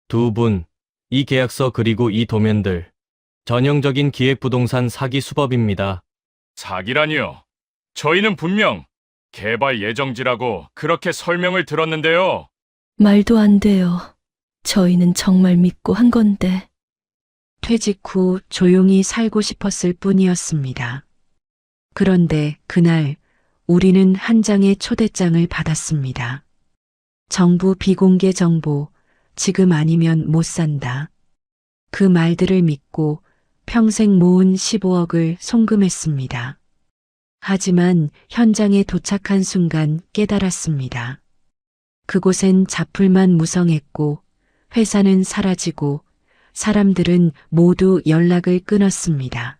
두 분, 이 계약서 그리고 이 도면들, 전형적인 기획부동산 사기 수법입니다. 사기라니요. 저희는 분명 개발 예정지라고 그렇게 설명을 들었는데요. 말도 안 돼요. 저희는 정말 믿고 한 건데. 퇴직 후 조용히 살고 싶었을 뿐이었습니다. 그런데 그날 우리는 한 장의 초대장을 받았습니다. 정부 비공개 정보, 지금 아니면 못 산다. 그 말들을 믿고 평생 모은 15억을 송금했습니다. 하지만 현장에 도착한 순간 깨달았습니다. 그곳엔 잡풀만 무성했고 회사는 사라지고 사람들은 모두 연락을 끊었습니다.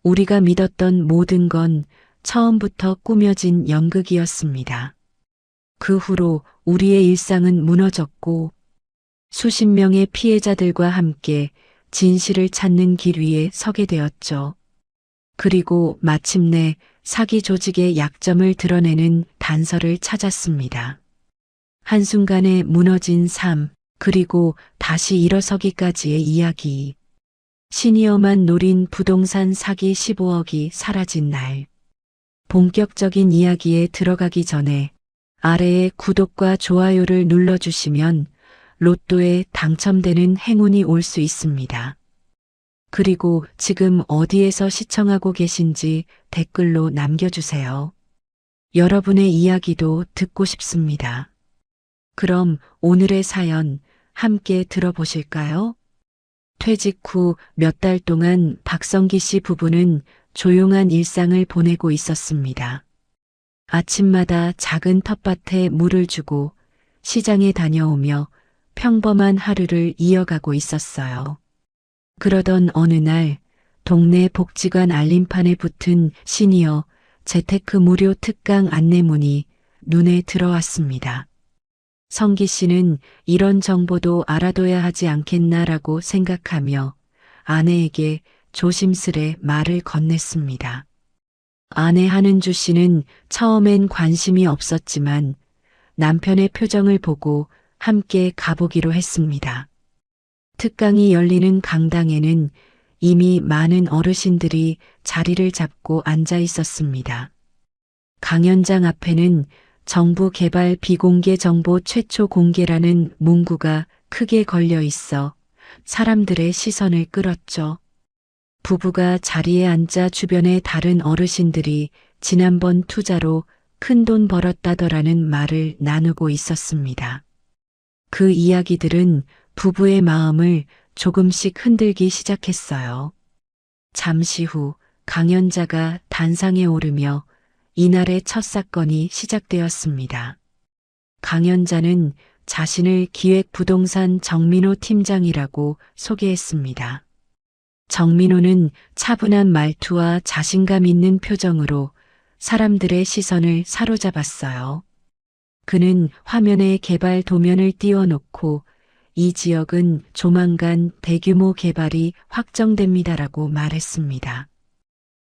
우리가 믿었던 모든 건 처음부터 꾸며진 연극이었습니다. 그 후로 우리의 일상은 무너졌고 수십 명의 피해자들과 함께 진실을 찾는 길 위에 서게 되었죠. 그리고 마침내 사기 조직의 약점을 드러내는 단서를 찾았습니다. 한순간에 무너진 삶, 그리고 다시 일어서기까지의 이야기. 시니어만 노린 부동산 사기 15억이 사라진 날. 본격적인 이야기에 들어가기 전에 아래에 구독과 좋아요를 눌러주시면 로또에 당첨되는 행운이 올 수 있습니다. 그리고 지금 어디에서 시청하고 계신지 댓글로 남겨주세요. 여러분의 이야기도 듣고 싶습니다. 그럼 오늘의 사연 함께 들어보실까요? 퇴직 후 몇 달 동안 박성기 씨 부부는 조용한 일상을 보내고 있었습니다. 아침마다 작은 텃밭에 물을 주고 시장에 다녀오며 평범한 하루를 이어가고 있었어요. 그러던 어느 날 동네 복지관 알림판에 붙은 시니어 재테크 무료 특강 안내문이 눈에 들어왔습니다. 성기 씨는 이런 정보도 알아둬야 하지 않겠나라고 생각하며 아내에게 조심스레 말을 건넸습니다. 아내 한은주 씨는 처음엔 관심이 없었지만 남편의 표정을 보고 함께 가보기로 했습니다. 특강이 열리는 강당에는 이미 많은 어르신들이 자리를 잡고 앉아 있었습니다. 강연장 앞에는 정부 개발 비공개 정보 최초 공개라는 문구가 크게 걸려 있어 사람들의 시선을 끌었죠. 부부가 자리에 앉아 주변의 다른 어르신들이 지난번 투자로 큰돈 벌었다더라는 말을 나누고 있었습니다. 그 이야기들은 부부의 마음을 조금씩 흔들기 시작했어요. 잠시 후 강연자가 단상에 오르며 이날의 첫 사건이 시작되었습니다. 강연자는 자신을 기획부동산 정민호 팀장이라고 소개했습니다. 정민호는 차분한 말투와 자신감 있는 표정으로 사람들의 시선을 사로잡았어요. 그는 화면에 개발 도면을 띄워놓고 이 지역은 조만간 대규모 개발이 확정됩니다라고 말했습니다.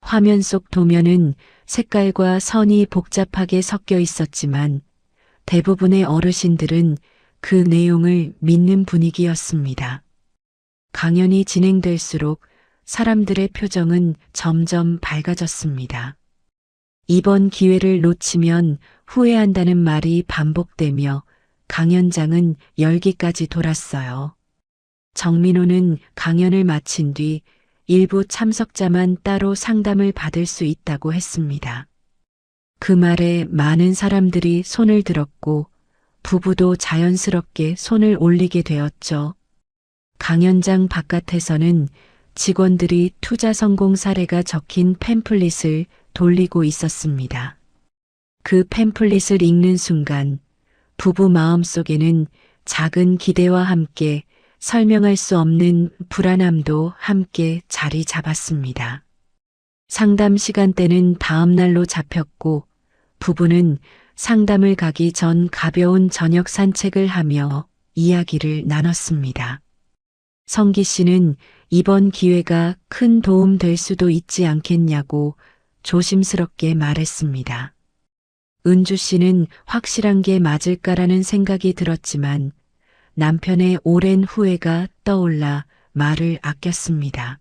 화면 속 도면은 색깔과 선이 복잡하게 섞여 있었지만 대부분의 어르신들은 그 내용을 믿는 분위기였습니다. 강연이 진행될수록 사람들의 표정은 점점 밝아졌습니다. 이번 기회를 놓치면 후회한다는 말이 반복되며 강연장은 열기까지 돌았어요. 정민호는 강연을 마친 뒤 일부 참석자만 따로 상담을 받을 수 있다고 했습니다. 그 말에 많은 사람들이 손을 들었고 부부도 자연스럽게 손을 올리게 되었죠. 강연장 바깥에서는 직원들이 투자 성공 사례가 적힌 팸플릿을 돌리고 있었습니다. 그 팸플릿을 읽는 순간 부부 마음속에는 작은 기대와 함께 설명할 수 없는 불안함도 함께 자리 잡았습니다. 상담 시간대는 다음 날로 잡혔고 부부는 상담을 가기 전 가벼운 저녁 산책을 하며 이야기를 나눴습니다. 성기 씨는 이번 기회가 큰 도움 될 수도 있지 않겠냐고 조심스럽게 말했습니다. 은주 씨는 확실한 게 맞을까라는 생각이 들었지만 남편의 오랜 후회가 떠올라 말을 아꼈습니다.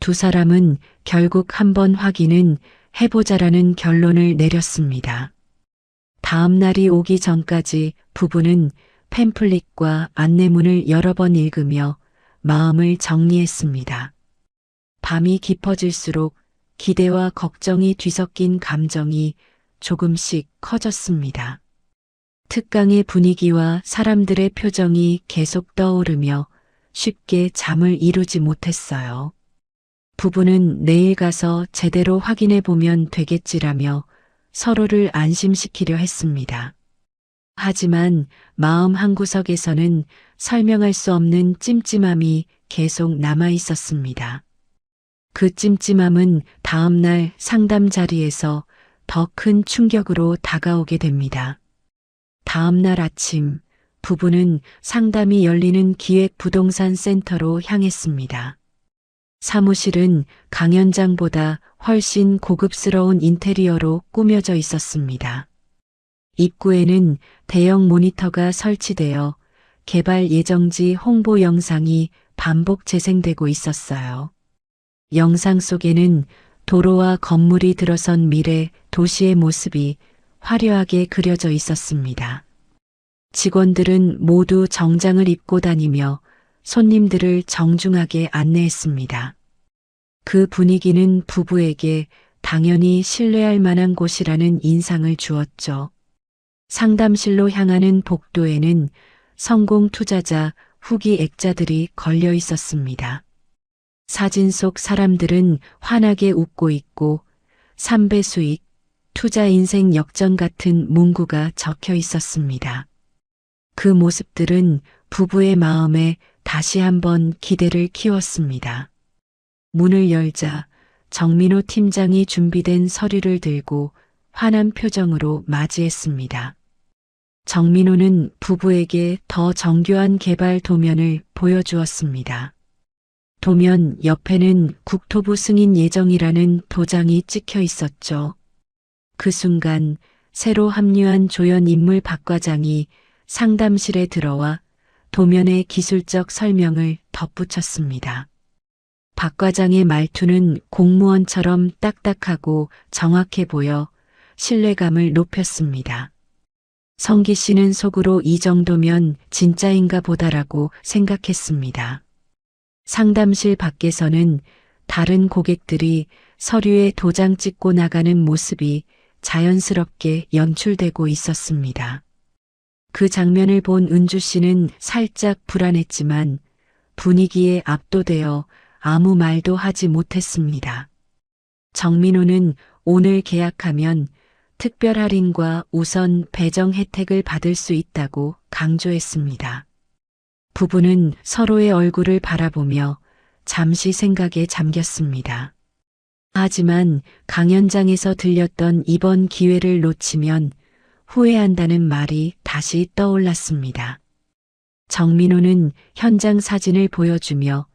두 사람은 결국 한번 확인은 해보자라는 결론을 내렸습니다. 다음 날이 오기 전까지 부부는 팸플릿과 안내문을 여러 번 읽으며 마음을 정리했습니다. 밤이 깊어질수록 기대와 걱정이 뒤섞인 감정이 조금씩 커졌습니다. 특강의 분위기와 사람들의 표정이 계속 떠오르며 쉽게 잠을 이루지 못했어요. 부부는 내일 가서 제대로 확인해 보면 되겠지라며 서로를 안심시키려 했습니다. 하지만 마음 한구석에서는 설명할 수 없는 찜찜함이 계속 남아 있었습니다. 그 찜찜함은 다음 날 상담 자리에서 더 큰 충격으로 다가오게 됩니다. 다음 날 아침, 부부는 상담이 열리는 기획부동산 센터로 향했습니다. 사무실은 강연장보다 훨씬 고급스러운 인테리어로 꾸며져 있었습니다. 입구에는 대형 모니터가 설치되어 개발 예정지 홍보 영상이 반복 재생되고 있었어요. 영상 속에는 도로와 건물이 들어선 미래 도시의 모습이 화려하게 그려져 있었습니다. 직원들은 모두 정장을 입고 다니며 손님들을 정중하게 안내했습니다. 그 분위기는 부부에게 당연히 신뢰할 만한 곳이라는 인상을 주었죠. 상담실로 향하는 복도에는 성공 투자자, 후기 액자들이 걸려 있었습니다. 사진 속 사람들은 환하게 웃고 있고 3배 수익, 투자 인생 역전 같은 문구가 적혀 있었습니다. 그 모습들은 부부의 마음에 다시 한번 기대를 키웠습니다. 문을 열자 정민호 팀장이 준비된 서류를 들고 환한 표정으로 맞이했습니다. 정민호는 부부에게 더 정교한 개발 도면을 보여주었습니다. 도면 옆에는 국토부 승인 예정이라는 도장이 찍혀 있었죠. 그 순간 새로 합류한 조연 인물 박 과장이 상담실에 들어와 도면의 기술적 설명을 덧붙였습니다. 박 과장의 말투는 공무원처럼 딱딱하고 정확해 보여 신뢰감을 높였습니다. 성기 씨는 속으로 이 정도면 진짜인가 보다라고 생각했습니다. 상담실 밖에서는 다른 고객들이 서류에 도장 찍고 나가는 모습이 자연스럽게 연출되고 있었습니다. 그 장면을 본 은주 씨는 살짝 불안했지만 분위기에 압도되어 아무 말도 하지 못했습니다. 정민호는 오늘 계약하면 특별 할인과 우선 배정 혜택을 받을 수 있다고 강조했습니다. 부부는 서로의 얼굴을 바라보며 잠시 생각에 잠겼습니다. 하지만 강연장에서 들렸던 이번 기회를 놓치면 후회한다는 말이 다시 떠올랐습니다. 정민호는 현장 사진을 보여주며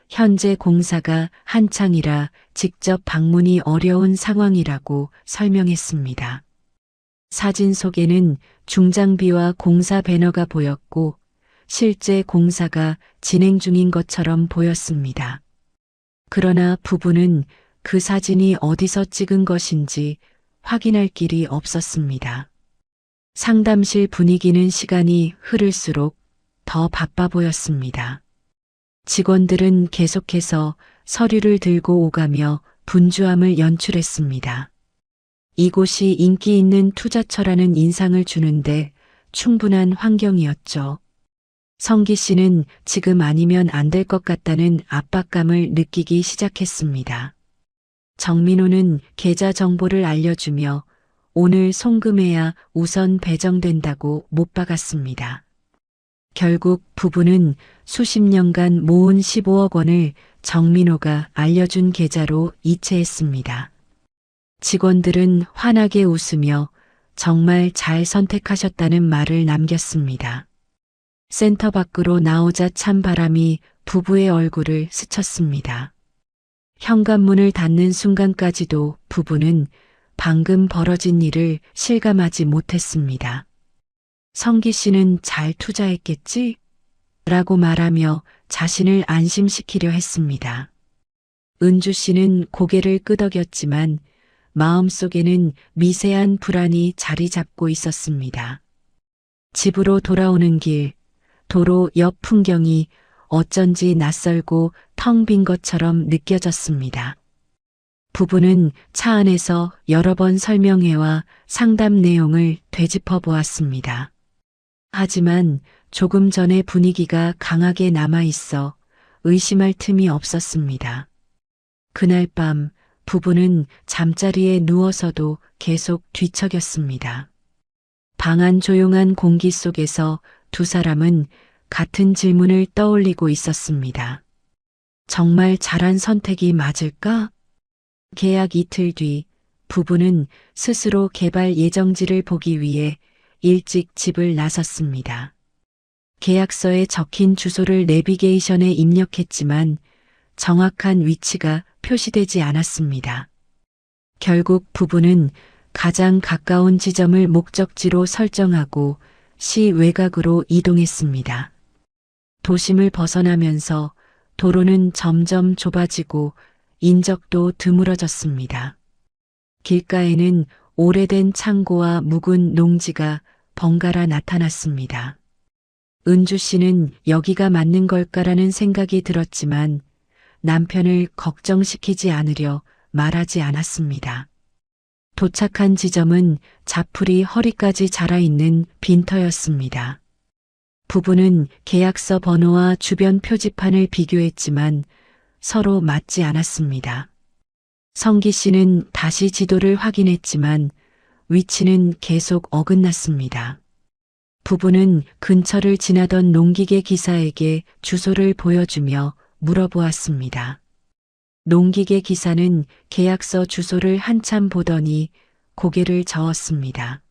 현재 공사가 한창이라 직접 방문이 어려운 상황이라고 설명했습니다. 사진 속에는 중장비와 공사 배너가 보였고 실제 공사가 진행 중인 것처럼 보였습니다. 그러나 부부는 그 사진이 어디서 찍은 것인지 확인할 길이 없었습니다. 상담실 분위기는 시간이 흐를수록 더 바빠 보였습니다. 직원들은 계속해서 서류를 들고 오가며 분주함을 연출했습니다. 이곳이 인기 있는 투자처라는 인상을 주는데 충분한 환경이었죠. 성기 씨는 지금 아니면 안 될 것 같다는 압박감을 느끼기 시작했습니다. 정민호는 계좌 정보를 알려주며 오늘 송금해야 우선 배정된다고 못 박았습니다. 결국 부부는 수십 년간 모은 15억 원을 정민호가 알려준 계좌로 이체했습니다. 직원들은 환하게 웃으며 정말 잘 선택하셨다는 말을 남겼습니다. 센터 밖으로 나오자 찬 바람이 부부의 얼굴을 스쳤습니다. 현관문을 닫는 순간까지도 부부는 방금 벌어진 일을 실감하지 못했습니다. 성기 씨는 잘 투자했겠지? 라고 말하며 자신을 안심시키려 했습니다. 은주 씨는 고개를 끄덕였지만 마음속에는 미세한 불안이 자리 잡고 있었습니다. 집으로 돌아오는 길, 도로 옆 풍경이 어쩐지 낯설고 텅 빈 것처럼 느껴졌습니다. 부부는 차 안에서 여러 번 설명회와 상담 내용을 되짚어 보았습니다. 하지만 조금 전의 분위기가 강하게 남아 있어 의심할 틈이 없었습니다. 그날 밤 부부는 잠자리에 누워서도 계속 뒤척였습니다. 방 안 조용한 공기 속에서 두 사람은 같은 질문을 떠올리고 있었습니다. 정말 잘한 선택이 맞을까? 계약 이틀 뒤 부부는 스스로 개발 예정지를 보기 위해 일찍 집을 나섰습니다. 계약서에 적힌 주소를 내비게이션에 입력했지만 정확한 위치가 표시되지 않았습니다. 결국 부부는 가장 가까운 지점을 목적지로 설정하고 시 외곽으로 이동했습니다. 도심을 벗어나면서 도로는 점점 좁아지고 인적도 드물어졌습니다. 길가에는 오래된 창고와 묵은 농지가 번갈아 나타났습니다. 은주 씨는 여기가 맞는 걸까라는 생각이 들었지만 남편을 걱정시키지 않으려 말하지 않았습니다. 도착한 지점은 자풀이 허리까지 자라있는 빈터였습니다. 부부는 계약서 번호와 주변 표지판을 비교했지만 서로 맞지 않았습니다. 성기 씨는 다시 지도를 확인했지만 위치는 계속 어긋났습니다. 부부는 근처를 지나던 농기계 기사에게 주소를 보여주며 물어보았습니다. 농기계 기사는 계약서 주소를 한참 보더니 고개를 저었습니다.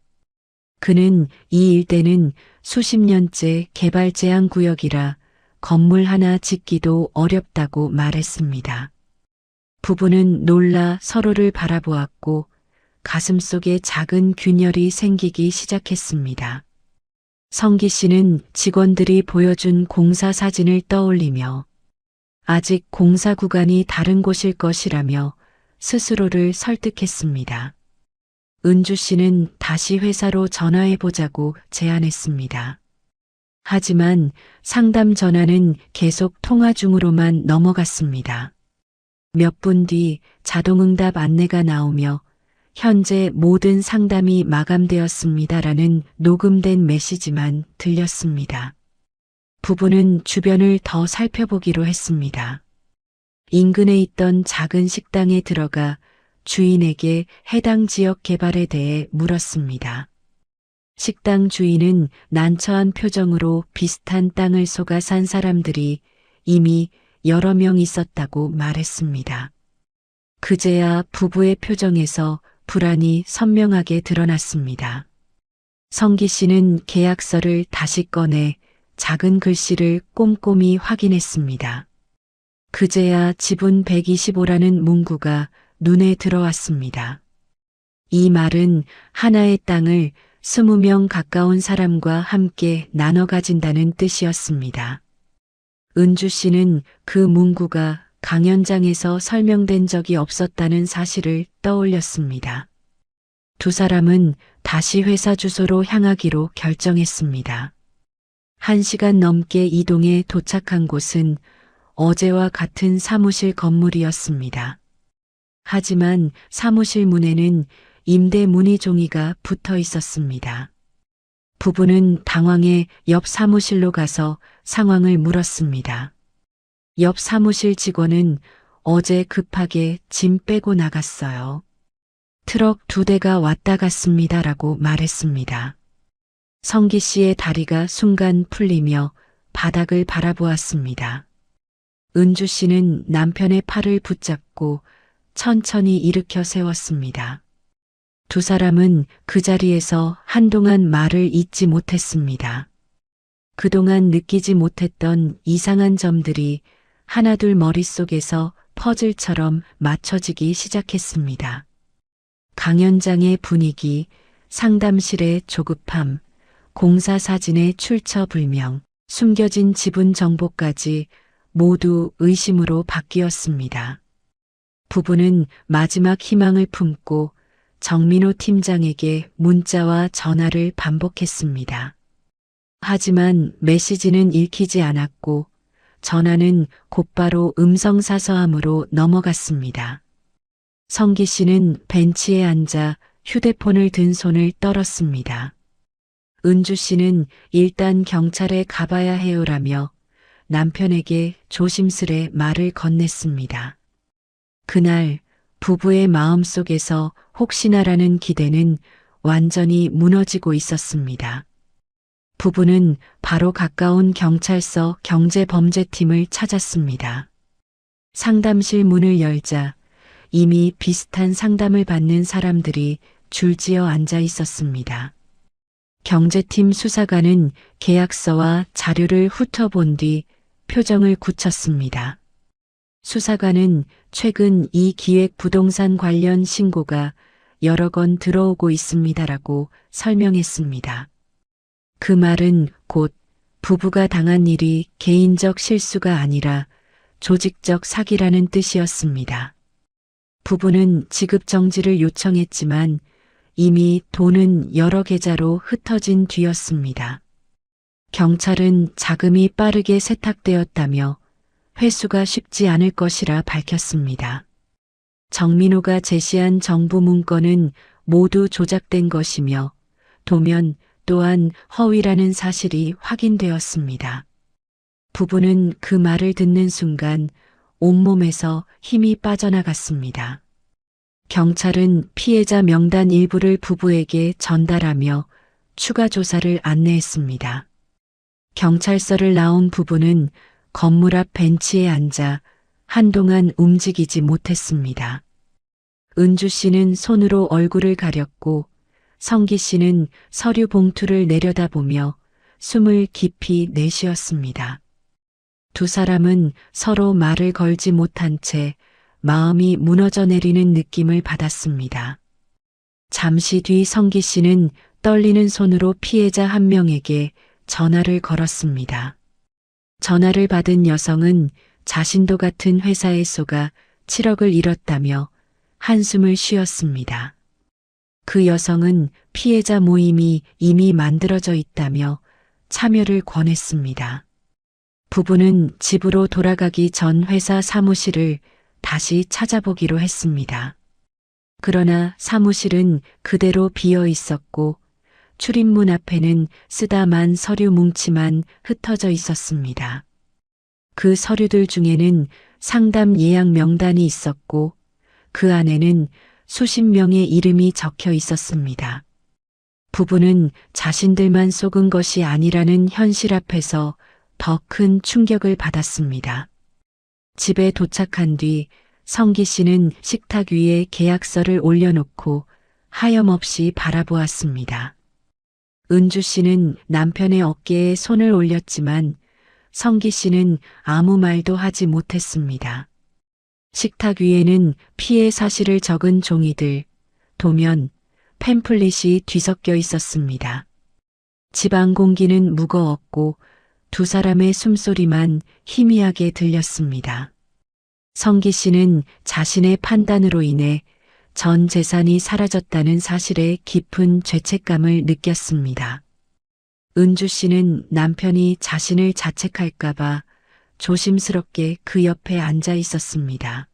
그는 이 일대는 수십 년째 개발 제한 구역이라 건물 하나 짓기도 어렵다고 말했습니다. 부부는 놀라 서로를 바라보았고 가슴속에 작은 균열이 생기기 시작했습니다. 성기 씨는 직원들이 보여준 공사 사진을 떠올리며 아직 공사 구간이 다른 곳일 것이라며 스스로를 설득했습니다. 은주 씨는 다시 회사로 전화해보자고 제안했습니다. 하지만 상담 전화는 계속 통화 중으로만 넘어갔습니다. 몇 분 뒤 자동응답 안내가 나오며 현재 모든 상담이 마감되었습니다라는 녹음된 메시지만 들렸습니다. 부부는 주변을 더 살펴보기로 했습니다. 인근에 있던 작은 식당에 들어가 주인에게 해당 지역 개발에 대해 물었습니다. 식당 주인은 난처한 표정으로 비슷한 땅을 쏘가 산 사람들이 이미 여러 명 있었다고 말했습니다. 그제야 부부의 표정에서 불안이 선명하게 드러났습니다. 성기 씨는 계약서를 다시 꺼내 작은 글씨를 꼼꼼히 확인했습니다. 그제야 지분 125라는 문구가 눈에 들어왔습니다. 이 말은 하나의 땅을 20명 가까운 사람과 함께 나눠 가진다는 뜻이었습니다. 은주 씨는 그 문구가 강연장에서 설명된 적이 없었다는 사실을 떠올렸습니다. 두 사람은 다시 회사 주소로 향하기로 결정했습니다. 1시간 넘게 이동해 도착한 곳은 어제와 같은 사무실 건물이었습니다. 하지만 사무실 문에는 임대 문의 종이가 붙어 있었습니다. 부부는 당황해 옆 사무실로 가서 상황을 물었습니다. 옆 사무실 직원은 어제 급하게 짐 빼고 나갔어요. 트럭 2대가 왔다 갔습니다라고 말했습니다. 성기 씨의 다리가 순간 풀리며 바닥을 바라보았습니다. 은주 씨는 남편의 팔을 붙잡고 천천히 일으켜 세웠습니다. 두 사람은 그 자리에서 한동안 말을 잇지 못했습니다. 그동안 느끼지 못했던 이상한 점들이 하나둘 머릿속에서 퍼즐처럼 맞춰지기 시작했습니다. 강연장의 분위기, 상담실의 조급함, 공사 사진의 출처불명, 숨겨진 지분 정보까지 모두 의심으로 바뀌었습니다. 부부는 마지막 희망을 품고 정민호 팀장에게 문자와 전화를 반복했습니다. 하지만 메시지는 읽히지 않았고 전화는 곧바로 음성사서함으로 넘어갔습니다. 성기 씨는 벤치에 앉아 휴대폰을 든 손을 떨었습니다. 은주 씨는 일단 경찰에 가봐야 해요라며 남편에게 조심스레 말을 건넸습니다. 그날 부부의 마음속에서 혹시나라는 기대는 완전히 무너지고 있었습니다. 부부는 바로 가까운 경찰서 경제범죄팀을 찾았습니다. 상담실 문을 열자 이미 비슷한 상담을 받는 사람들이 줄지어 앉아 있었습니다. 경제팀 수사관은 계약서와 자료를 훑어본 뒤 표정을 굳혔습니다. 수사관은 최근 이 기획 부동산 관련 신고가 여러 건 들어오고 있습니다라고 설명했습니다. 그 말은 곧 부부가 당한 일이 개인적 실수가 아니라 조직적 사기라는 뜻이었습니다. 부부는 지급 정지를 요청했지만 이미 돈은 여러 계좌로 흩어진 뒤였습니다. 경찰은 자금이 빠르게 세탁되었다며 회수가 쉽지 않을 것이라 밝혔습니다. 정민호가 제시한 정부 문건은 모두 조작된 것이며 도면 또한 허위라는 사실이 확인되었습니다. 부부는 그 말을 듣는 순간 온몸에서 힘이 빠져나갔습니다. 경찰은 피해자 명단 일부를 부부에게 전달하며 추가 조사를 안내했습니다. 경찰서를 나온 부부는 건물 앞 벤치에 앉아 한동안 움직이지 못했습니다. 은주 씨는 손으로 얼굴을 가렸고 성기 씨는 서류 봉투를 내려다보며 숨을 깊이 내쉬었습니다. 두 사람은 서로 말을 걸지 못한 채 마음이 무너져 내리는 느낌을 받았습니다. 잠시 뒤 성기 씨는 떨리는 손으로 피해자 한 명에게 전화를 걸었습니다. 전화를 받은 여성은 자신도 같은 회사에 속아 7억을 잃었다며 한숨을 쉬었습니다. 그 여성은 피해자 모임이 이미 만들어져 있다며 참여를 권했습니다. 부부는 집으로 돌아가기 전 회사 사무실을 다시 찾아보기로 했습니다. 그러나 사무실은 그대로 비어 있었고 출입문 앞에는 쓰다만 서류 뭉치만 흩어져 있었습니다. 그 서류들 중에는 상담 예약 명단이 있었고 그 안에는 수십 명의 이름이 적혀 있었습니다. 부부는 자신들만 속은 것이 아니라는 현실 앞에서 더 큰 충격을 받았습니다. 집에 도착한 뒤 성기 씨는 식탁 위에 계약서를 올려놓고 하염없이 바라보았습니다. 은주 씨는 남편의 어깨에 손을 올렸지만 성기 씨는 아무 말도 하지 못했습니다. 식탁 위에는 피해 사실을 적은 종이들, 도면, 팸플릿이 뒤섞여 있었습니다. 집안 공기는 무거웠고 두 사람의 숨소리만 희미하게 들렸습니다. 성기 씨는 자신의 판단으로 인해 전 재산이 사라졌다는 사실에 깊은 죄책감을 느꼈습니다. 은주 씨는 남편이 자신을 자책할까봐 조심스럽게 그 옆에 앉아 있었습니다.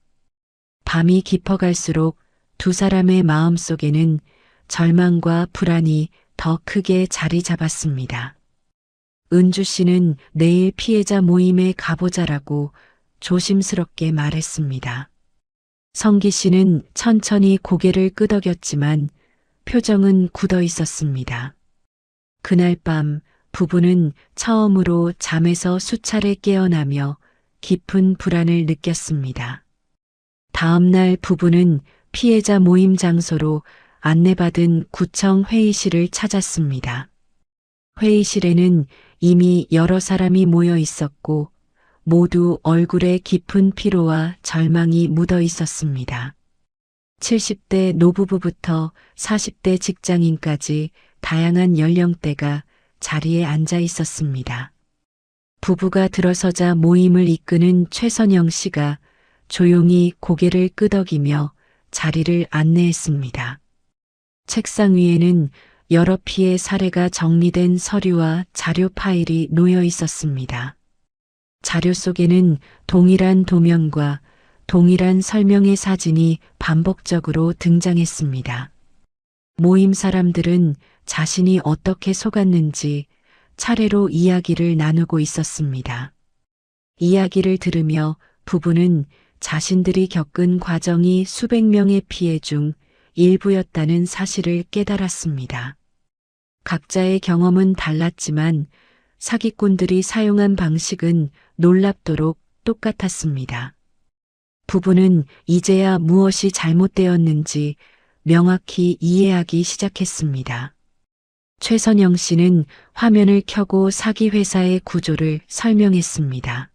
밤이 깊어갈수록 두 사람의 마음속에는 절망과 불안이 더 크게 자리 잡았습니다. 은주 씨는 내일 피해자 모임에 가보자라고 조심스럽게 말했습니다. 성기 씨는 천천히 고개를 끄덕였지만 표정은 굳어 있었습니다. 그날 밤 부부는 처음으로 잠에서 수차례 깨어나며 깊은 불안을 느꼈습니다. 다음 날 부부는 피해자 모임 장소로 안내받은 구청 회의실을 찾았습니다. 회의실에는 이미 여러 사람이 모여 있었고 모두 얼굴에 깊은 피로와 절망이 묻어 있었습니다. 70대 노부부부터 40대 직장인까지 다양한 연령대가 자리에 앉아 있었습니다. 부부가 들어서자 모임을 이끄는 최선영 씨가 조용히 고개를 끄덕이며 자리를 안내했습니다. 책상 위에는 여러 피해 사례가 정리된 서류와 자료 파일이 놓여 있었습니다. 자료 속에는 동일한 도면과 동일한 설명의 사진이 반복적으로 등장했습니다. 모임 사람들은 자신이 어떻게 속았는지 차례로 이야기를 나누고 있었습니다. 이야기를 들으며 부부는 자신들이 겪은 과정이 수백 명의 피해 중 일부였다는 사실을 깨달았습니다. 각자의 경험은 달랐지만 사기꾼들이 사용한 방식은 놀랍도록 똑같았습니다. 부부는 이제야 무엇이 잘못되었는지 명확히 이해하기 시작했습니다. 최선영 씨는 화면을 켜고 사기 회사의 구조를 설명했습니다.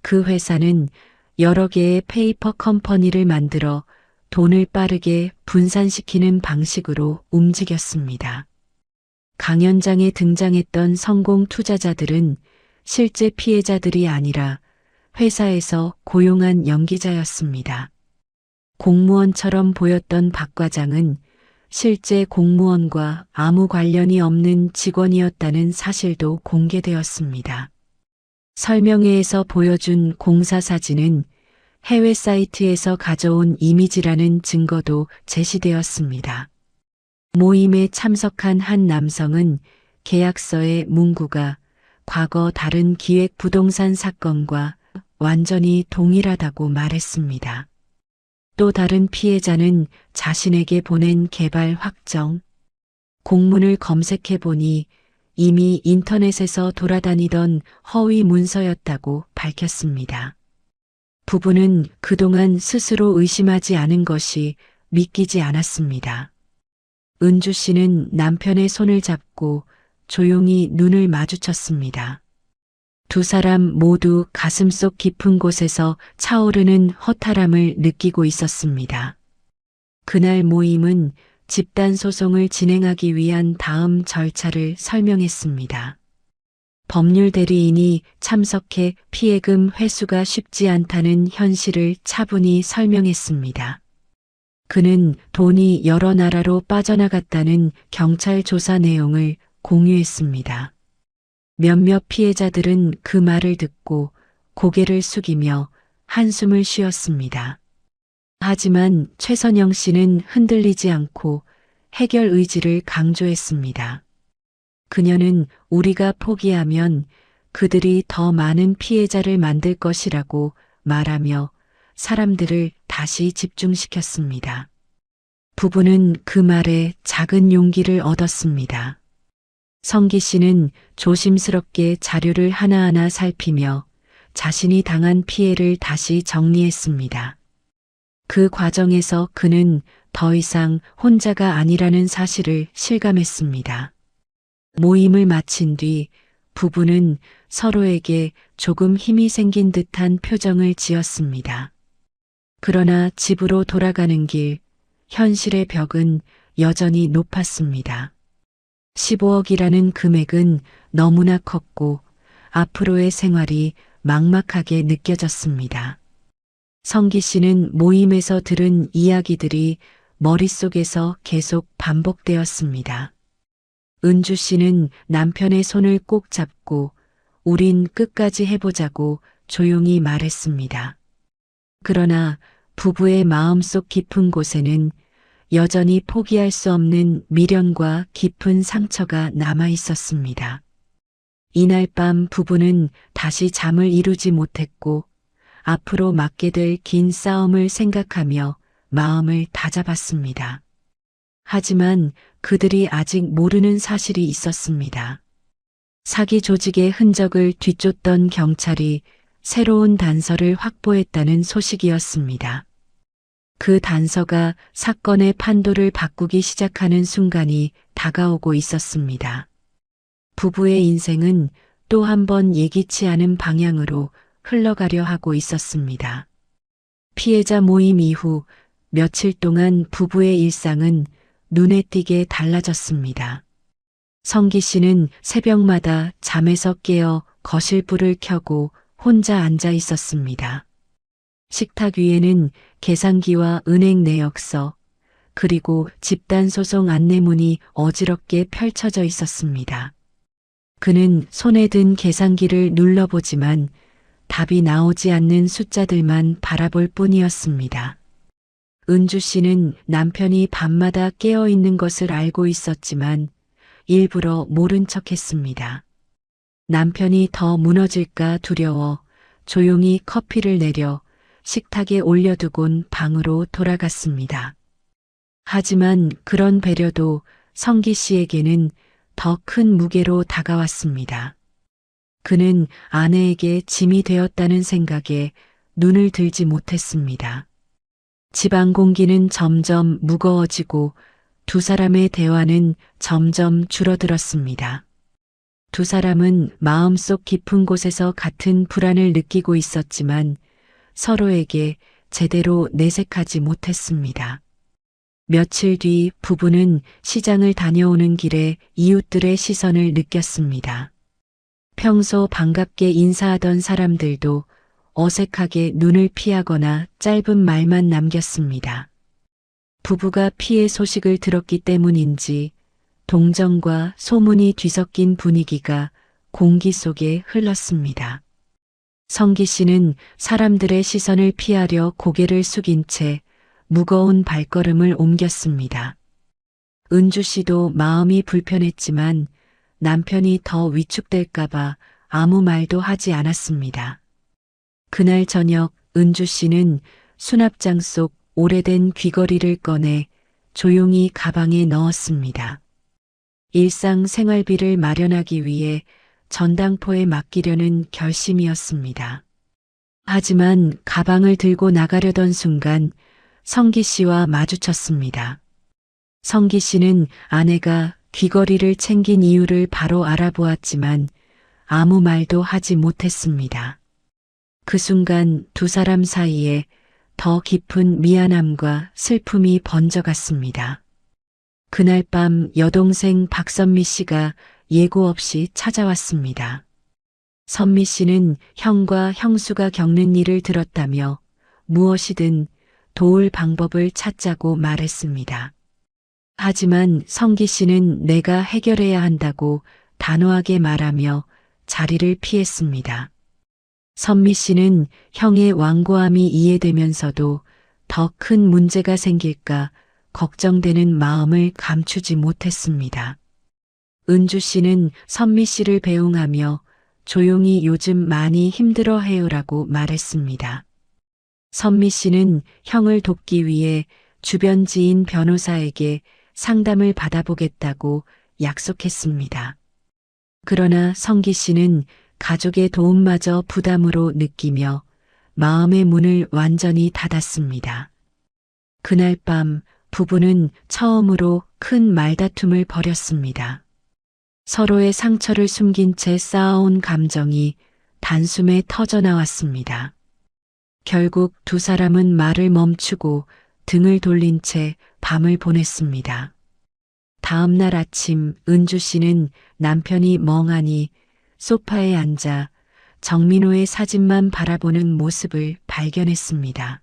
그 회사는 여러 개의 페이퍼 컴퍼니를 만들어 돈을 빠르게 분산시키는 방식으로 움직였습니다. 강연장에 등장했던 성공 투자자들은 실제 피해자들이 아니라 회사에서 고용한 연기자였습니다. 공무원처럼 보였던 박 과장은 실제 공무원과 아무 관련이 없는 직원이었다는 사실도 공개되었습니다. 설명회에서 보여준 공사 사진은 해외 사이트에서 가져온 이미지라는 증거도 제시되었습니다. 모임에 참석한 한 남성은 계약서의 문구가 과거 다른 기획 부동산 사건과 완전히 동일하다고 말했습니다. 또 다른 피해자는 자신에게 보낸 개발 확정 공문을 검색해 보니 이미 인터넷에서 돌아다니던 허위 문서였다고 밝혔습니다. 부부는 그동안 스스로 의심하지 않은 것이 믿기지 않았습니다. 은주 씨는 남편의 손을 잡고 조용히 눈을 마주쳤습니다. 두 사람 모두 가슴속 깊은 곳에서 차오르는 허탈함을 느끼고 있었습니다. 그날 모임은 집단 소송을 진행하기 위한 다음 절차를 설명했습니다. 법률 대리인이 참석해 피해금 회수가 쉽지 않다는 현실을 차분히 설명했습니다. 그는 돈이 여러 나라로 빠져나갔다는 경찰 조사 내용을 공유했습니다. 몇몇 피해자들은 그 말을 듣고 고개를 숙이며 한숨을 쉬었습니다. 하지만 최선영 씨는 흔들리지 않고 해결 의지를 강조했습니다. 그녀는 우리가 포기하면 그들이 더 많은 피해자를 만들 것이라고 말하며 사람들을 다시 집중시켰습니다. 부부는 그 말에 작은 용기를 얻었습니다. 성기 씨는 조심스럽게 자료를 하나하나 살피며 자신이 당한 피해를 다시 정리했습니다. 그 과정에서 그는 더 이상 혼자가 아니라는 사실을 실감했습니다. 모임을 마친 뒤 부부는 서로에게 조금 힘이 생긴 듯한 표정을 지었습니다. 그러나 집으로 돌아가는 길, 현실의 벽은 여전히 높았습니다. 15억이라는 금액은 너무나 컸고 앞으로의 생활이 막막하게 느껴졌습니다. 성기 씨는 모임에서 들은 이야기들이 머릿속에서 계속 반복되었습니다. 은주 씨는 남편의 손을 꼭 잡고 우린 끝까지 해보자고 조용히 말했습니다. 그러나 부부의 마음속 깊은 곳에는 여전히 포기할 수 없는 미련과 깊은 상처가 남아 있었습니다. 이날 밤 부부는 다시 잠을 이루지 못했고 앞으로 맞게 될 긴 싸움을 생각하며 마음을 다잡았습니다. 하지만 그들이 아직 모르는 사실이 있었습니다. 사기 조직의 흔적을 뒤쫓던 경찰이 새로운 단서를 확보했다는 소식이었습니다. 그 단서가 사건의 판도를 바꾸기 시작하는 순간이 다가오고 있었습니다. 부부의 인생은 또 한 번 예기치 않은 방향으로 흘러가려 하고 있었습니다. 피해자 모임 이후 며칠 동안 부부의 일상은 눈에 띄게 달라졌습니다. 성기 씨는 새벽마다 잠에서 깨어 거실 불을 켜고 혼자 앉아 있었습니다. 식탁 위에는 계산기와 은행 내역서, 그리고 집단소송 안내문이 어지럽게 펼쳐져 있었습니다. 그는 손에 든 계산기를 눌러보지만 답이 나오지 않는 숫자들만 바라볼 뿐이었습니다. 은주 씨는 남편이 밤마다 깨어 있는 것을 알고 있었지만 일부러 모른 척 했습니다. 남편이 더 무너질까 두려워 조용히 커피를 내려 식탁에 올려두곤 방으로 돌아갔습니다. 하지만 그런 배려도 성기 씨에게는 더 큰 무게로 다가왔습니다. 그는 아내에게 짐이 되었다는 생각에 눈을 들지 못했습니다. 집안 공기는 점점 무거워지고 두 사람의 대화는 점점 줄어들었습니다. 두 사람은 마음속 깊은 곳에서 같은 불안을 느끼고 있었지만 서로에게 제대로 내색하지 못했습니다. 며칠 뒤 부부는 시장을 다녀오는 길에 이웃들의 시선을 느꼈습니다. 평소 반갑게 인사하던 사람들도 어색하게 눈을 피하거나 짧은 말만 남겼습니다. 부부가 피해 소식을 들었기 때문인지 동정과 소문이 뒤섞인 분위기가 공기 속에 흘렀습니다. 성기 씨는 사람들의 시선을 피하려 고개를 숙인 채 무거운 발걸음을 옮겼습니다. 은주 씨도 마음이 불편했지만 남편이 더 위축될까봐 아무 말도 하지 않았습니다. 그날 저녁 은주 씨는 수납장 속 오래된 귀걸이를 꺼내 조용히 가방에 넣었습니다. 일상 생활비를 마련하기 위해 전당포에 맡기려는 결심이었습니다. 하지만 가방을 들고 나가려던 순간 성기 씨와 마주쳤습니다. 성기 씨는 아내가 귀걸이를 챙긴 이유를 바로 알아보았지만 아무 말도 하지 못했습니다. 그 순간 두 사람 사이에 더 깊은 미안함과 슬픔이 번져갔습니다. 그날 밤 여동생 박선미 씨가 예고 없이 찾아왔습니다. 선미 씨는 형과 형수가 겪는 일을 들었다며 무엇이든 도울 방법을 찾자고 말했습니다. 하지만 성기 씨는 내가 해결해야 한다고 단호하게 말하며 자리를 피했습니다. 선미 씨는 형의 완고함이 이해되면서도 더 큰 문제가 생길까 걱정되는 마음을 감추지 못했습니다. 은주 씨는 선미 씨를 배웅하며 조용히 요즘 많이 힘들어해요라고 말했습니다. 선미 씨는 형을 돕기 위해 주변 지인 변호사에게 상담을 받아보겠다고 약속했습니다. 그러나 성기 씨는 가족의 도움마저 부담으로 느끼며 마음의 문을 완전히 닫았습니다. 그날 밤 부부는 처음으로 큰 말다툼을 벌였습니다. 서로의 상처를 숨긴 채 쌓아온 감정이 단숨에 터져나왔습니다. 결국 두 사람은 말을 멈추고 등을 돌린 채 밤을 보냈습니다. 다음 날 아침 은주 씨는 남편이 멍하니 소파에 앉아 정민호의 사진만 바라보는 모습을 발견했습니다.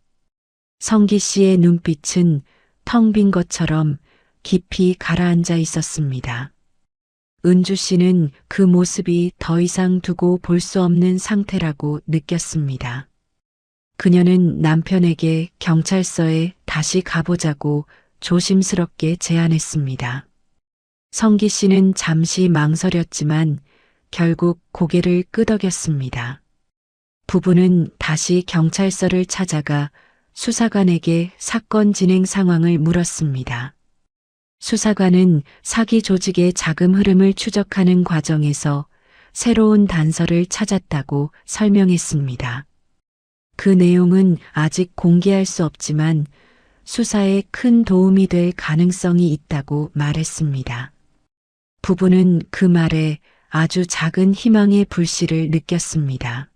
성기 씨의 눈빛은 텅 빈 것처럼 깊이 가라앉아 있었습니다. 은주 씨는 그 모습이 더 이상 두고 볼 수 없는 상태라고 느꼈습니다. 그녀는 남편에게 경찰서에 다시 가보자고 조심스럽게 제안했습니다. 성기 씨는 잠시 망설였지만 결국 고개를 끄덕였습니다. 부부는 다시 경찰서를 찾아가 수사관에게 사건 진행 상황을 물었습니다. 수사관은 사기 조직의 자금 흐름을 추적하는 과정에서 새로운 단서를 찾았다고 설명했습니다. 그 내용은 아직 공개할 수 없지만 수사에 큰 도움이 될 가능성이 있다고 말했습니다. 부부는 그 말에 아주 작은 희망의 불씨를 느꼈습니다.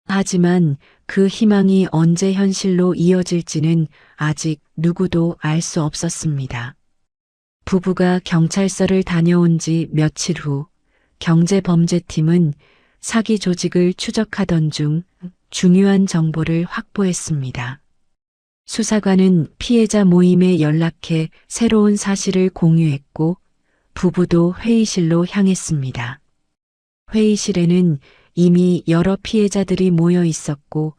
하지만 그 희망이 언제 현실로 이어질지는 아직 누구도 알 수 없었습니다. 부부가 경찰서를 다녀온 지 며칠 후 경제범죄팀은 사기 조직을 추적하던 중 중요한 정보를 확보했습니다. 수사관은 피해자 모임에 연락해 새로운 사실을 공유했고 부부도 회의실로 향했습니다. 회의실에는 이미 여러 피해자들이 모여 있었고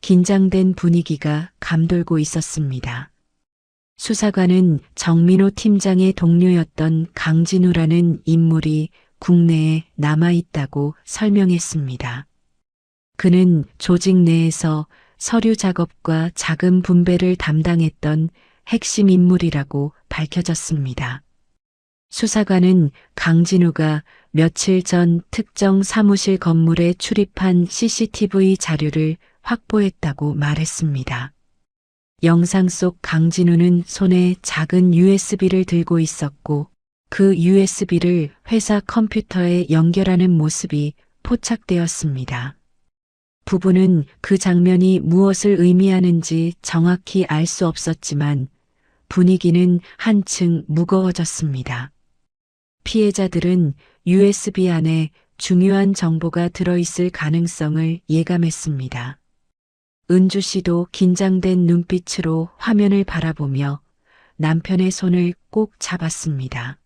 긴장된 분위기가 감돌고 있었습니다. 수사관은 정민호 팀장의 동료였던 강진우라는 인물이 국내에 남아있다고 설명했습니다. 그는 조직 내에서 서류 작업과 자금 분배를 담당했던 핵심 인물이라고 밝혀졌습니다. 수사관은 강진우가 며칠 전 특정 사무실 건물에 출입한 CCTV 자료를 확보했다고 말했습니다. 영상 속 강진우는 손에 작은 USB를 들고 있었고 그 USB를 회사 컴퓨터에 연결하는 모습이 포착되었습니다. 부부는 그 장면이 무엇을 의미하는지 정확히 알 수 없었지만 분위기는 한층 무거워졌습니다. 피해자들은 USB 안에 중요한 정보가 들어있을 가능성을 예감했습니다. 은주 씨도 긴장된 눈빛으로 화면을 바라보며 남편의 손을 꼭 잡았습니다.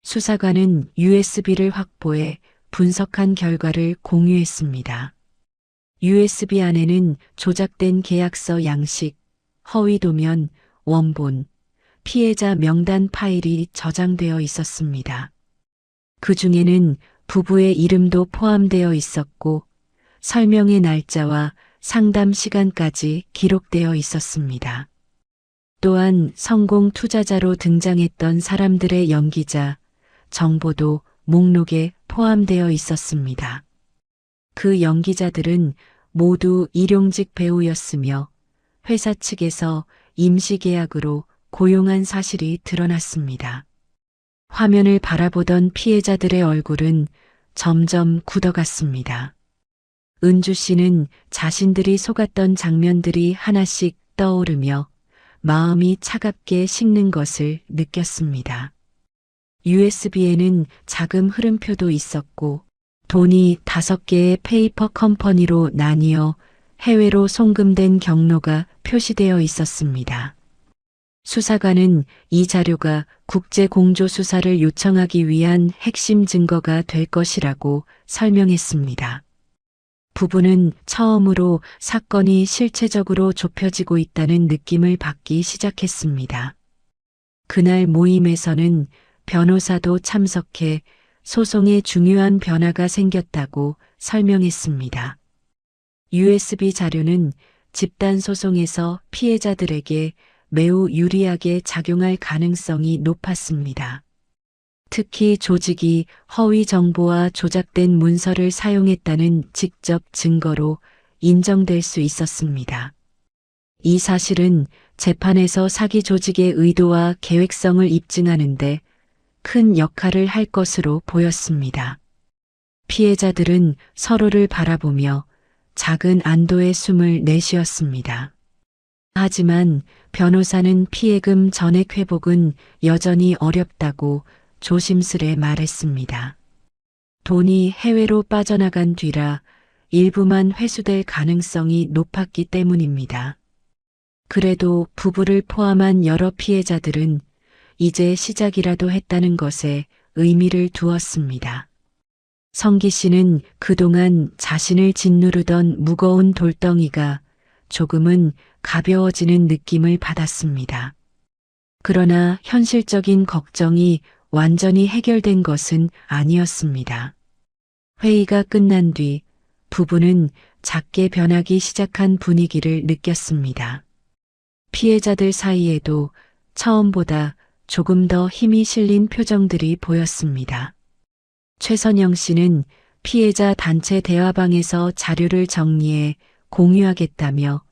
수사관은 USB를 확보해 분석한 결과를 공유했습니다. USB 안에는 조작된 계약서 양식, 허위 도면, 원본, 피해자 명단 파일이 저장되어 있었습니다. 그 중에는 부부의 이름도 포함되어 있었고 설명의 날짜와 상담 시간까지 기록되어 있었습니다. 또한 성공 투자자로 등장했던 사람들의 연기자, 정보도 목록에 포함되어 있었습니다. 그 연기자들은 모두 일용직 배우였으며 회사 측에서 임시계약으로 고용한 사실이 드러났습니다. 화면을 바라보던 피해자들의 얼굴은 점점 굳어갔습니다. 은주 씨는 자신들이 속았던 장면들이 하나씩 떠오르며 마음이 차갑게 식는 것을 느꼈습니다. USB에는 자금 흐름표도 있었고 돈이 5개의 페이퍼 컴퍼니로 나뉘어 해외로 송금된 경로가 표시되어 있었습니다. 수사관은 이 자료가 국제 공조 수사를 요청하기 위한 핵심 증거가 될 것이라고 설명했습니다. 부부는 처음으로 사건이 실체적으로 좁혀지고 있다는 느낌을 받기 시작했습니다. 그날 모임에서는 변호사도 참석해 소송에 중요한 변화가 생겼다고 설명했습니다. USB 자료는 집단 소송에서 피해자들에게 매우 유리하게 작용할 가능성이 높았습니다. 특히 조직이 허위 정보와 조작된 문서를 사용했다는 직접 증거로 인정될 수 있었습니다. 이 사실은 재판에서 사기 조직의 의도와 계획성을 입증하는데 큰 역할을 할 것으로 보였습니다. 피해자들은 서로를 바라보며 작은 안도의 숨을 내쉬었습니다. 하지만 변호사는 피해금 전액 회복은 여전히 어렵다고 조심스레 말했습니다. 돈이 해외로 빠져나간 뒤라 일부만 회수될 가능성이 높았기 때문입니다. 그래도 부부를 포함한 여러 피해자들은 이제 시작이라도 했다는 것에 의미를 두었습니다. 성기 씨는 그동안 자신을 짓누르던 무거운 돌덩이가 조금은 가벼워지는 느낌을 받았습니다. 그러나 현실적인 걱정이 완전히 해결된 것은 아니었습니다. 회의가 끝난 뒤 부부는 작게 변하기 시작한 분위기를 느꼈습니다. 피해자들 사이에도 처음보다 조금 더 힘이 실린 표정들이 보였습니다. 최선영 씨는 피해자 단체 대화방에서 자료를 정리해 공유하겠다며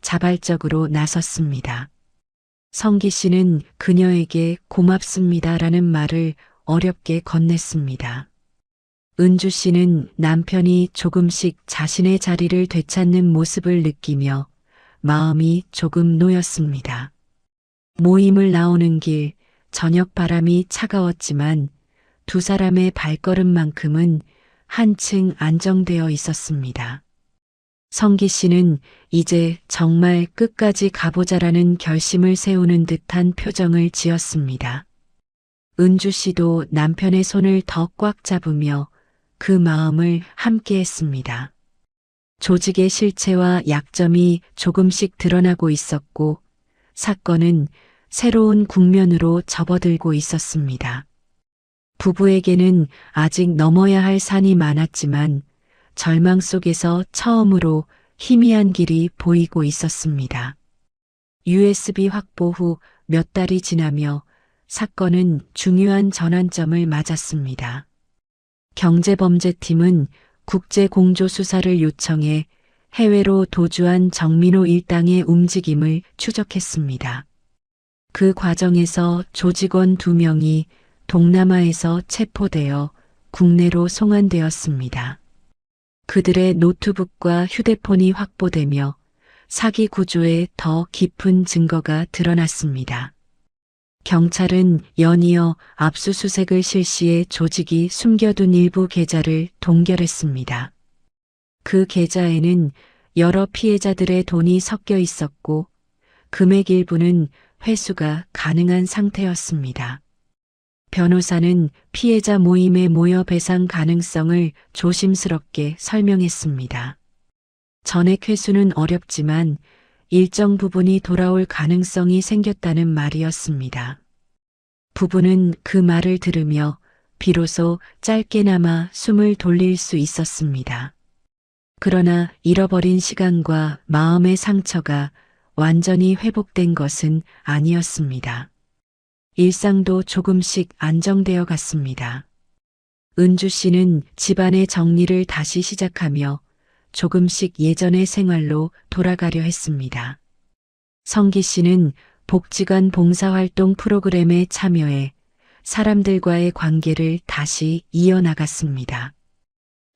자발적으로 나섰습니다. 성기 씨는 그녀에게 고맙습니다라는 말을 어렵게 건넸습니다. 은주 씨는 남편이 조금씩 자신의 자리를 되찾는 모습을 느끼며 마음이 조금 놓였습니다. 모임을 나오는 길 저녁 바람이 차가웠지만 두 사람의 발걸음만큼은 한층 안정되어 있었습니다. 성기 씨는 이제 정말 끝까지 가보자라는 결심을 세우는 듯한 표정을 지었습니다. 은주 씨도 남편의 손을 더 꽉 잡으며 그 마음을 함께 했습니다. 조직의 실체와 약점이 조금씩 드러나고 있었고 사건은 새로운 국면으로 접어들고 있었습니다. 부부에게는 아직 넘어야 할 산이 많았지만 절망 속에서 처음으로 희미한 길이 보이고 있었습니다. USB 확보 후 몇 달이 지나며 사건은 중요한 전환점을 맞았습니다. 경제범죄팀은 국제공조 수사를 요청해 해외로 도주한 정민호 일당의 움직임을 추적했습니다. 그 과정에서 조직원 2명이 동남아에서 체포되어 국내로 송환되었습니다. 그들의 노트북과 휴대폰이 확보되며 사기 구조에 더 깊은 증거가 드러났습니다. 경찰은 연이어 압수수색을 실시해 조직이 숨겨둔 일부 계좌를 동결했습니다. 그 계좌에는 여러 피해자들의 돈이 섞여 있었고 금액 일부는 회수가 가능한 상태였습니다. 변호사는 피해자 모임에 모여 배상 가능성을 조심스럽게 설명했습니다. 전액 회수는 어렵지만 일정 부분이 돌아올 가능성이 생겼다는 말이었습니다. 부부는 그 말을 들으며 비로소 짧게나마 숨을 돌릴 수 있었습니다. 그러나 잃어버린 시간과 마음의 상처가 완전히 회복된 것은 아니었습니다. 일상도 조금씩 안정되어 갔습니다. 은주 씨는 집안의 정리를 다시 시작하며 조금씩 예전의 생활로 돌아가려 했습니다. 성기 씨는 복지관 봉사활동 프로그램에 참여해 사람들과의 관계를 다시 이어나갔습니다.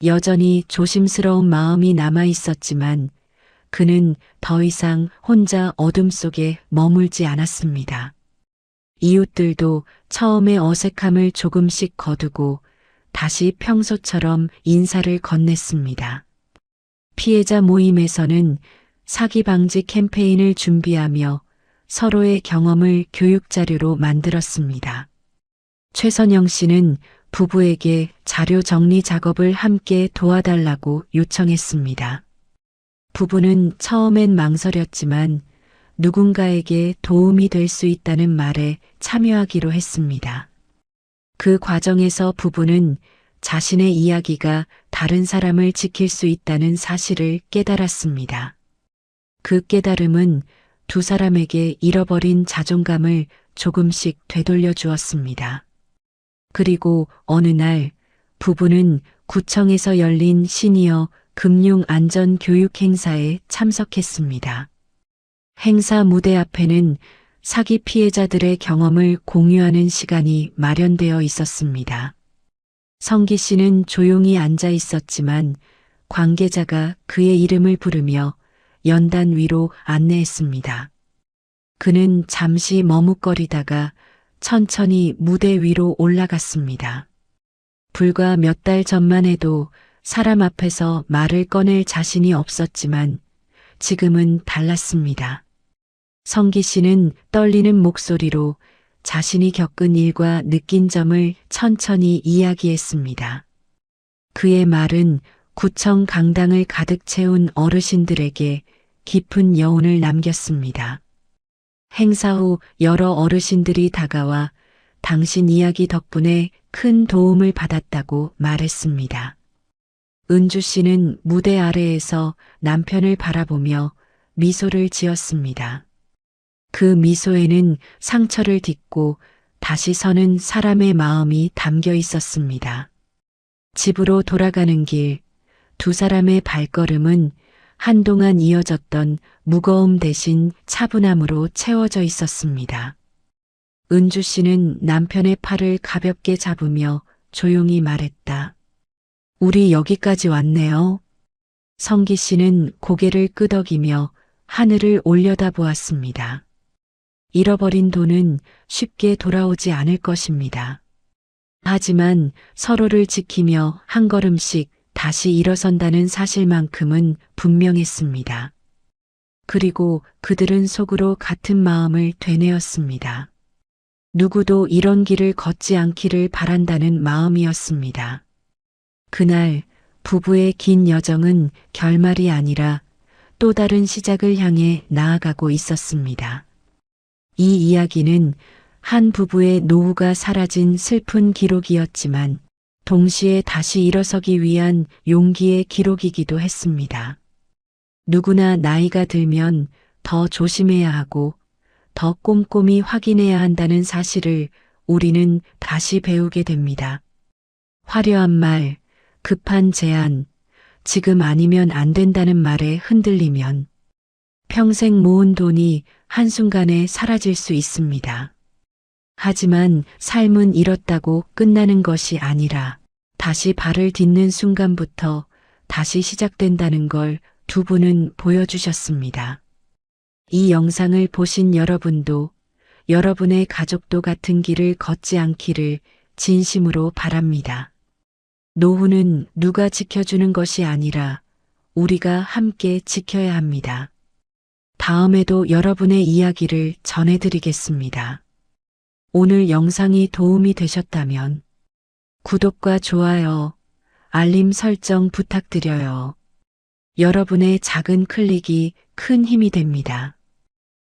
여전히 조심스러운 마음이 남아 있었지만 그는 더 이상 혼자 어둠 속에 머물지 않았습니다. 이웃들도 처음의 어색함을 조금씩 거두고 다시 평소처럼 인사를 건넸습니다. 피해자 모임에서는 사기 방지 캠페인을 준비하며 서로의 경험을 교육 자료로 만들었습니다. 최선영 씨는 부부에게 자료 정리 작업을 함께 도와달라고 요청했습니다. 부부는 처음엔 망설였지만 누군가에게 도움이 될 수 있다는 말에 참여하기로 했습니다. 그 과정에서 부부는 자신의 이야기가 다른 사람을 지킬 수 있다는 사실을 깨달았습니다. 그 깨달음은 두 사람에게 잃어버린 자존감을 조금씩 되돌려 주었습니다. 그리고 어느 날 부부는 구청에서 열린 시니어 금융안전교육 행사에 참석했습니다. 행사 무대 앞에는 사기 피해자들의 경험을 공유하는 시간이 마련되어 있었습니다. 성기 씨는 조용히 앉아 있었지만 관계자가 그의 이름을 부르며 연단 위로 안내했습니다. 그는 잠시 머뭇거리다가 천천히 무대 위로 올라갔습니다. 불과 몇 달 전만 해도 사람 앞에서 말을 꺼낼 자신이 없었지만 지금은 달랐습니다. 성기 씨는 떨리는 목소리로 자신이 겪은 일과 느낀 점을 천천히 이야기했습니다. 그의 말은 구청 강당을 가득 채운 어르신들에게 깊은 여운을 남겼습니다. 행사 후 여러 어르신들이 다가와 당신 이야기 덕분에 큰 도움을 받았다고 말했습니다. 은주 씨는 무대 아래에서 남편을 바라보며 미소를 지었습니다. 그 미소에는 상처를 딛고 다시 서는 사람의 마음이 담겨 있었습니다. 집으로 돌아가는 길, 두 사람의 발걸음은 한동안 이어졌던 무거움 대신 차분함으로 채워져 있었습니다. 은주 씨는 남편의 팔을 가볍게 잡으며 조용히 말했다. 우리 여기까지 왔네요. 성기 씨는 고개를 끄덕이며 하늘을 올려다보았습니다. 잃어버린 돈은 쉽게 돌아오지 않을 것입니다. 하지만 서로를 지키며 한 걸음씩 다시 일어선다는 사실만큼은 분명했습니다. 그리고 그들은 속으로 같은 마음을 되뇌었습니다. 누구도 이런 길을 걷지 않기를 바란다는 마음이었습니다. 그날 부부의 긴 여정은 결말이 아니라 또 다른 시작을 향해 나아가고 있었습니다. 이 이야기는 한 부부의 노후가 사라진 슬픈 기록이었지만 동시에 다시 일어서기 위한 용기의 기록이기도 했습니다. 누구나 나이가 들면 더 조심해야 하고 더 꼼꼼히 확인해야 한다는 사실을 우리는 다시 배우게 됩니다. 화려한 말, 급한 제안, 지금 아니면 안 된다는 말에 흔들리면 평생 모은 돈이 한순간에 사라질 수 있습니다. 하지만 삶은 이렇다고 끝나는 것이 아니라 다시 발을 딛는 순간부터 다시 시작된다는 걸 두 분은 보여주셨습니다. 이 영상을 보신 여러분도 여러분의 가족도 같은 길을 걷지 않기를 진심으로 바랍니다. 노후는 누가 지켜주는 것이 아니라 우리가 함께 지켜야 합니다. 다음에도 여러분의 이야기를 전해드리겠습니다. 오늘 영상이 도움이 되셨다면 구독과 좋아요, 알림 설정 부탁드려요. 여러분의 작은 클릭이 큰 힘이 됩니다.